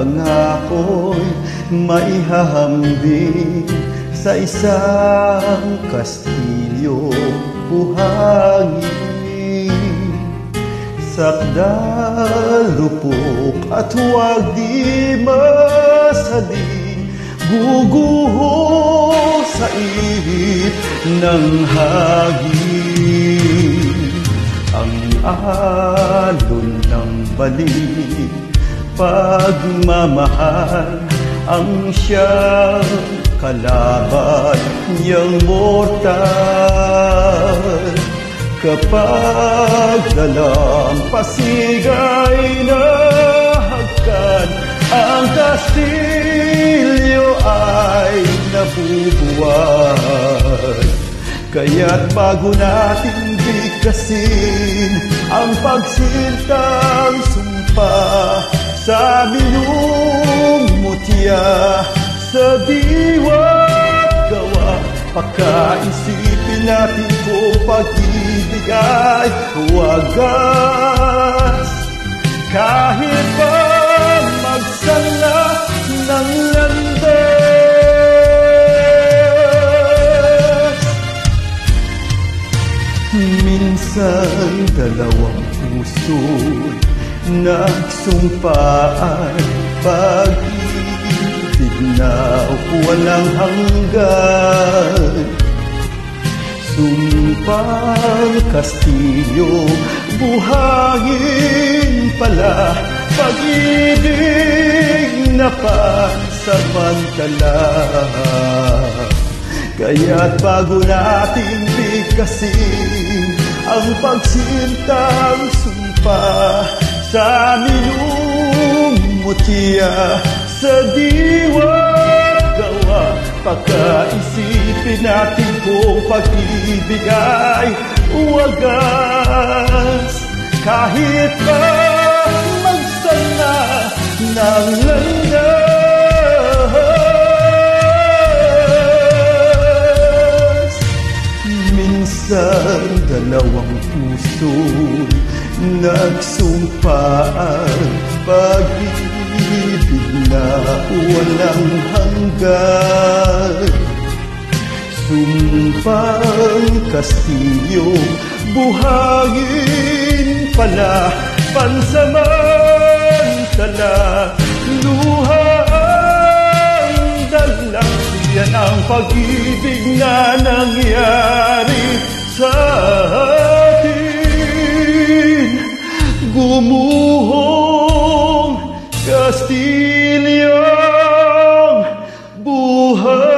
pangako'y maihahambing sa isang kastilyo buhangin. Sakdal, rupok at huwag di masaling guguho sa ihip ng hangin. Ang alon ng balik, pagmamahal ang siyang kalaban niyang mortal. Kapag dalampasig ay nahagkan, ang kastilyo ay nabubuhay. Kaya't bago natin bigkasin ang pagsintang sumpa sa minumutya sa diwa't gawa, pagkaisipin natin kung pag-ibig ay wagas. Kahit pa magsana ng landas, minsan dalawang puso'y nagsumpaan, pag-ibig na walang hanggan. Sumpang kastilyo, buhangin pala, pag-ibig na pansamantala. Kaya't bago natin bigkasin ang pagsintang sumpa sa minumutya sa diwa't gawa, pagkaisipin natin kung pag-ibig ay wagas. Kahit pa magsana ng landas, minsan dalawang puso'y nagsumpaan, pag-ibig na walang hanggan. Sumpang kastilyo, buhangin pala, pansamantala. Luha ang dalang, yan ang pag-ibig na nangyari sa atin. Gumuhong kastilyong buhay.